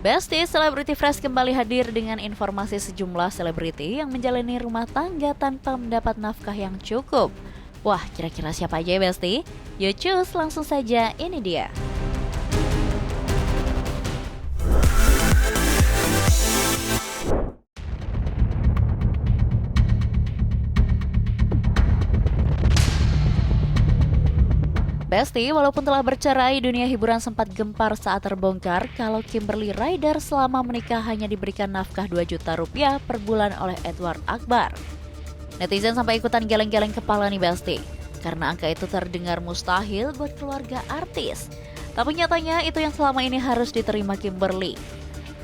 Besti Celebrity Fresh kembali hadir dengan informasi sejumlah selebriti yang menjalani rumah tangga tanpa mendapat nafkah yang cukup. Wah, kira-kira siapa aja ya Besti? Yuk cus, langsung saja, ini dia. Besti, walaupun telah bercerai, dunia hiburan sempat gempar saat terbongkar kalau Kimberly Ryder selama menikah hanya diberikan nafkah 2 juta rupiah per bulan oleh Edward Akbar. Netizen sampai ikutan geleng-geleng kepala nih Besti, karena angka itu terdengar mustahil buat keluarga artis. Tapi nyatanya itu yang selama ini harus diterima Kimberly.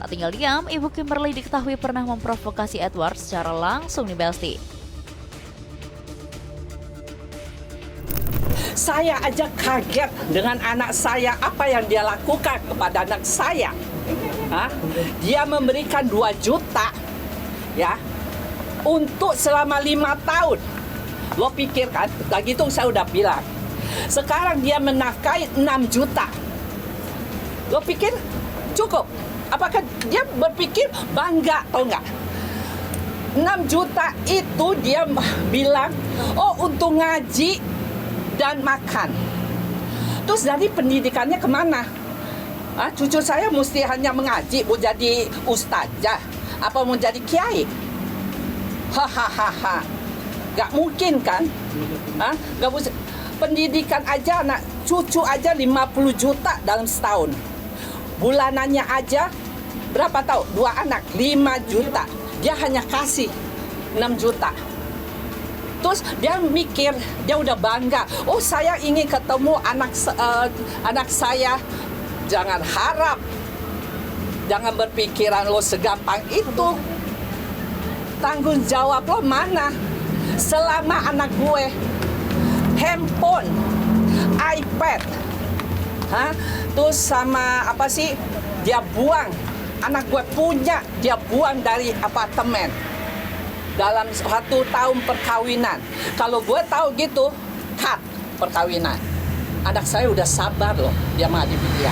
Tak tinggal diam, ibu Kimberly diketahui pernah memprovokasi Edward secara langsung nih Besti. Saya aja kaget dengan anak saya, apa yang dia lakukan kepada anak saya. Dia memberikan 2 juta ya untuk selama 5 tahun. Lo pikirkan, lagi itu saya udah bilang. Sekarang dia menafkahi 6 juta. Lo pikir cukup? Apakah dia berpikir bangga atau enggak? 6 juta itu dia bilang, oh untuk ngaji dan makan. Terus dari pendidikannya kemana? Cucu saya mesti hanya mengaji, mau jadi ustazah, apa mau jadi kiai? Hahaha, gak mungkin kan? Gak mungkin. Pendidikan aja anak cucu aja 50 juta dalam setahun. Bulanannya aja berapa tahu? 2 anak 5 juta. Dia hanya kasih 6 juta. Terus dia mikir, dia udah bangga. Oh, saya ingin ketemu anak saya. Jangan harap, jangan berpikiran lo segampang itu. Tanggung jawab lo mana? Selama anak gue handphone, iPad, terus sama apa sih? Dia buang. Anak gue punya, dia buang dari apartemen. Dalam 1 tahun perkawinan. Kalau gue tahu gitu, cut perkawinan. Anak saya udah sabar loh, dia mah dia.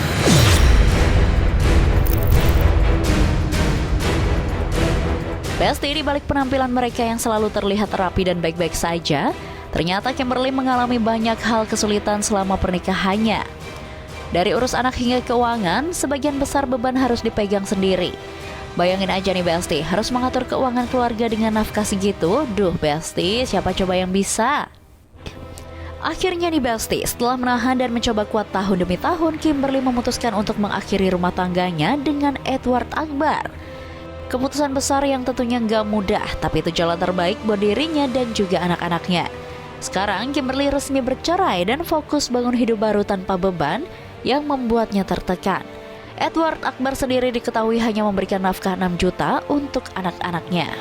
Besti, di balik penampilan mereka yang selalu terlihat rapi dan baik-baik saja, ternyata Kimberly mengalami banyak hal kesulitan selama pernikahannya. Dari urus anak hingga keuangan, sebagian besar beban harus dipegang sendiri. Bayangin aja nih Besti, harus mengatur keuangan keluarga dengan nafkah segitu. Duh Besti, siapa coba yang bisa? Akhirnya nih Besti, setelah menahan dan mencoba kuat tahun demi tahun, Kimberly memutuskan untuk mengakhiri rumah tangganya dengan Edward Akbar. Keputusan besar yang tentunya gak mudah, tapi itu jalan terbaik buat dirinya dan juga anak-anaknya. Sekarang Kimberly resmi bercerai dan fokus bangun hidup baru tanpa beban yang membuatnya tertekan. Edward Akbar sendiri diketahui hanya memberikan nafkah 6 juta untuk anak-anaknya.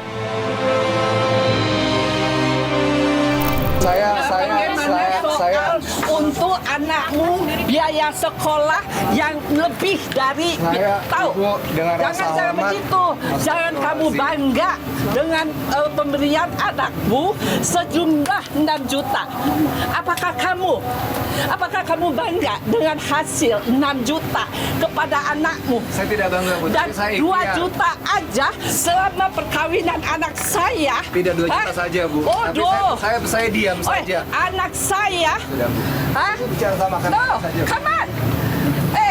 Saya untuk anakmu biaya sekolah yang lebih dari tahu. Jangan begitu. Jangan kamu bangga dengan pemberian anakmu sejumlah 6 juta. Apakah kamu bangga dengan hasil 6 juta kepada anakmu? Saya tidak bangga, Bu. Dan 2 juta aja selama perkawinan anak saya. Tidak 2 juta saja, Bu. Oh, Tapi saya diam saja. Anak saya. Sudah, Bu. Bicara sama kan saja. Come on.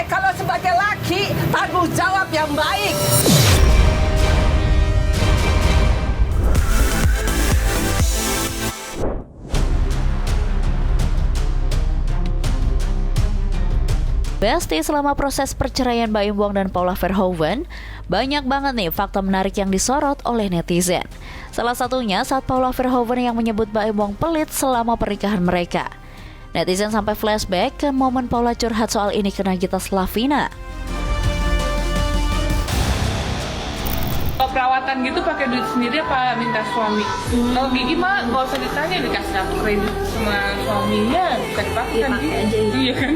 Kalau sebagai laki, tanggung jawab yang baik. Besti, selama proses perceraian Baim Wong dan Paula Verhoeven, banyak banget nih fakta menarik yang disorot oleh netizen. Salah satunya saat Paula Verhoeven yang menyebut Baim Wong pelit selama pernikahan mereka. Netizen sampai flashback ke momen Paula curhat soal ini ke Nagita Slavina. Kalau perawatan gitu pakai duit sendiri apa minta suami? Kalau Gigi mah nggak usah ditanya, dikasih kartu kredit sama suaminya, bukan dipakai kan? Iya kan?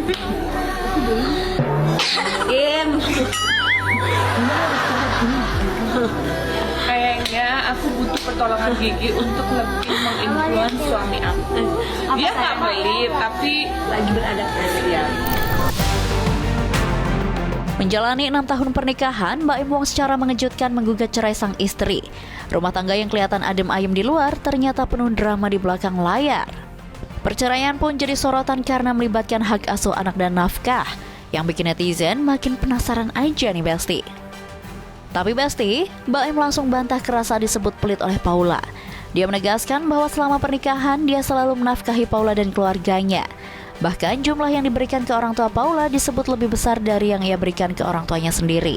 Kayaknya aku butuh pertolongan Gigi untuk lebih menginfluence suami aku. Dia nggak pelit, tapi lagi beradaptasi ya. Menjalani 6 tahun pernikahan, Mbak Im Wong secara mengejutkan menggugat cerai sang istri. Rumah tangga yang kelihatan adem ayem di luar ternyata penuh drama di belakang layar. Perceraian pun jadi sorotan karena melibatkan hak asuh anak dan nafkah, yang bikin netizen makin penasaran aja nih Besti. Tapi Besti, Mbak Im langsung bantah keras saat disebut pelit oleh Paula. Dia menegaskan bahwa selama pernikahan dia selalu menafkahi Paula dan keluarganya. Bahkan jumlah yang diberikan ke orang tua Paula disebut lebih besar dari yang ia berikan ke orang tuanya sendiri.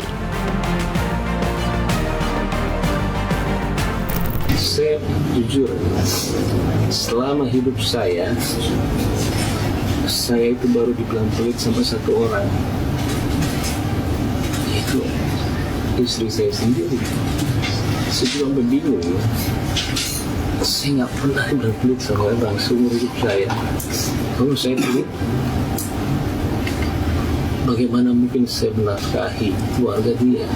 Saya jujur, selama hidup saya itu baru dibilang pelit sama satu orang. Itu istri saya sendiri. Saya juga bingung. Saya nggak pernah dibilang pelit sama orang seumur hidup saya. Kalau saya pelit, bagaimana mungkin saya menafkahi keluarga dia?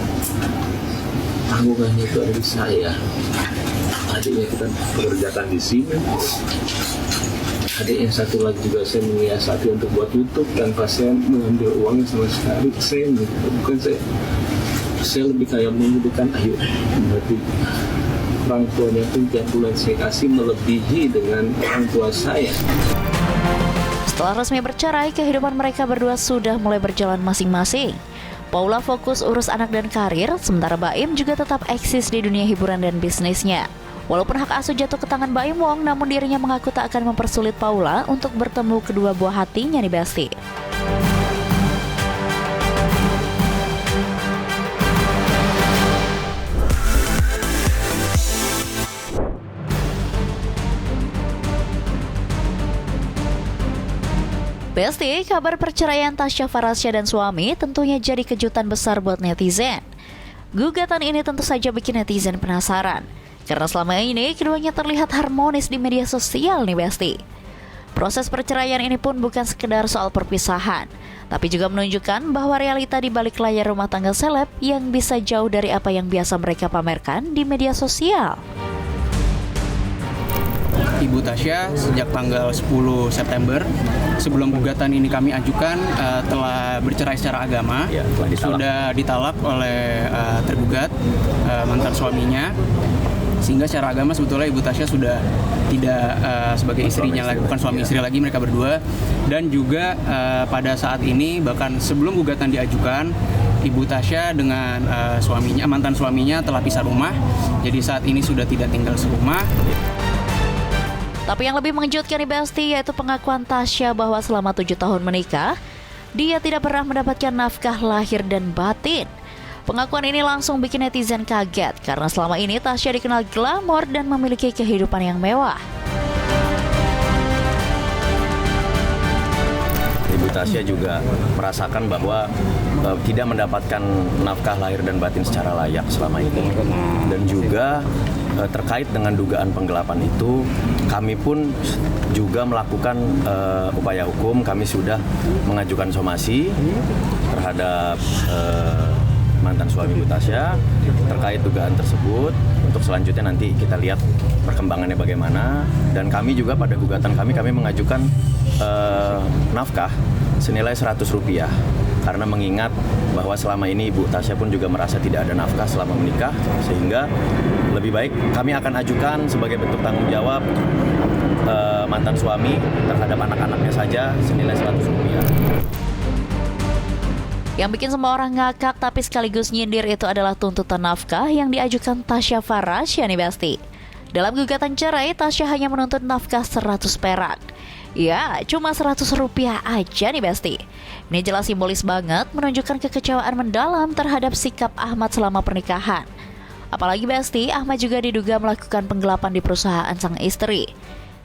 Tanggungannya itu ada di saya. Adiknya kita pekerjakan di sini. Adik yang satu lagi juga saya menyiasati untuk buat YouTube tanpa saya mengambil uangnya sama sekali. Saya lebih kayak menghidupkan ayo berarti orang tuanya pun tiap bulan saya kasih melebihi dengan orang tua saya. Setelah resmi bercerai, kehidupan mereka berdua sudah mulai berjalan masing-masing. Paula fokus urus anak dan karir, sementara Mbak Im juga tetap eksis di dunia hiburan dan bisnisnya. Walaupun hak asuh jatuh ke tangan Mbak Im Wong, namun dirinya mengaku tak akan mempersulit Paula untuk bertemu kedua buah hatinya nih Besti. Besti, kabar perceraian Tasya Farasya dan suami tentunya jadi kejutan besar buat netizen. Gugatan ini tentu saja bikin netizen penasaran, karena selama ini keduanya terlihat harmonis di media sosial nih Besti. Proses perceraian ini pun bukan sekedar soal perpisahan, tapi juga menunjukkan bahwa realita di balik layar rumah tangga seleb yang bisa jauh dari apa yang biasa mereka pamerkan di media sosial. Ibu Tasya sejak tanggal 10 September sebelum gugatan ini kami ajukan telah bercerai secara agama, sudah ditalak oleh tergugat mantan suaminya, sehingga secara agama sebetulnya Ibu Tasya sudah tidak sebagai istrinya lagi, bukan suami istri lagi, mereka berdua. Dan juga pada saat ini bahkan sebelum gugatan diajukan, Ibu Tasya dengan suaminya, mantan suaminya telah pisah rumah, jadi saat ini sudah tidak tinggal serumah. Tapi yang lebih mengejutkan nih Besti, yaitu pengakuan Tasya bahwa selama 7 tahun menikah, dia tidak pernah mendapatkan nafkah lahir dan batin. Pengakuan ini langsung bikin netizen kaget, karena selama ini Tasya dikenal glamor dan memiliki kehidupan yang mewah. Ibu Tasya juga merasakan bahwa tidak mendapatkan nafkah lahir dan batin secara layak selama ini. Dan juga terkait dengan dugaan penggelapan itu, kami pun juga melakukan upaya hukum. Kami sudah mengajukan somasi terhadap mantan suami Ibu Tasya terkait dugaan tersebut. Untuk selanjutnya nanti kita lihat perkembangannya bagaimana. Dan kami juga pada gugatan kami mengajukan nafkah senilai Rp100, karena mengingat bahwa selama ini Ibu Tasya pun juga merasa tidak ada nafkah selama menikah, sehingga lebih baik kami akan ajukan sebagai bentuk tanggung jawab mantan suami terhadap anak-anaknya saja senilai Rp100. Yang bikin semua orang ngakak tapi sekaligus nyindir itu adalah tuntutan nafkah yang diajukan Tasya Farasya nih Besti. Dalam gugatan cerai, Tasya hanya menuntut nafkah 100 perak. Ya, cuma Rp100 aja nih Besti. Ini jelas simbolis banget, menunjukkan kekecewaan mendalam terhadap sikap Ahmad selama pernikahan. Apalagi Besti, Ahmad juga diduga melakukan penggelapan di perusahaan sang istri,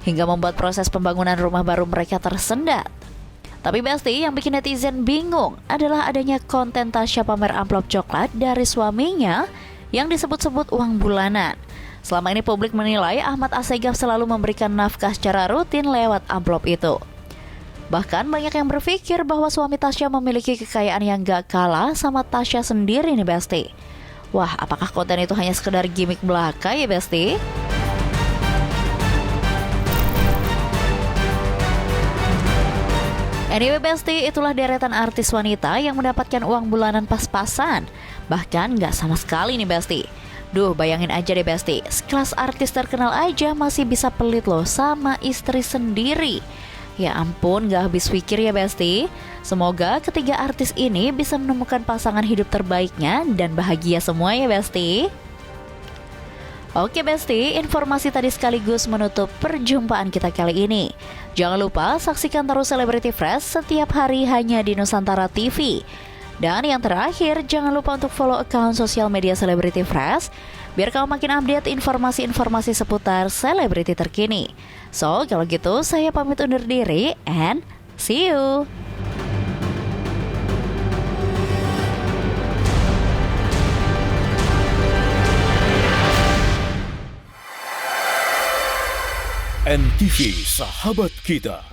hingga membuat proses pembangunan rumah baru mereka tersendat. Tapi Besti, yang bikin netizen bingung adalah adanya konten Tasya pamer amplop coklat dari suaminya yang disebut-sebut uang bulanan. Selama ini publik menilai Ahmad Assegaf selalu memberikan nafkah secara rutin lewat amplop itu. Bahkan banyak yang berpikir bahwa suami Tasya memiliki kekayaan yang gak kalah sama Tasya sendiri nih Besti. Wah, apakah konten itu hanya sekedar gimmick belaka ya Besti? Anyway Besti, itulah deretan artis wanita yang mendapatkan uang bulanan pas-pasan. Bahkan nggak sama sekali nih Besti. Duh, bayangin aja deh Besti, sekelas artis terkenal aja masih bisa pelit loh sama istri sendiri. Ya ampun, gak habis pikir ya Besti. Semoga ketiga artis ini bisa menemukan pasangan hidup terbaiknya dan bahagia semua ya Besti. Oke Besti, informasi tadi sekaligus menutup perjumpaan kita kali ini. Jangan lupa saksikan terus Celebrity Fresh setiap hari hanya di Nusantara TV. Dan yang terakhir, jangan lupa untuk follow akun sosial media Celebrity Fresh biar kamu makin update informasi-informasi seputar selebriti terkini. So, kalau gitu saya pamit undur diri and see you. NTV Sahabat Kita.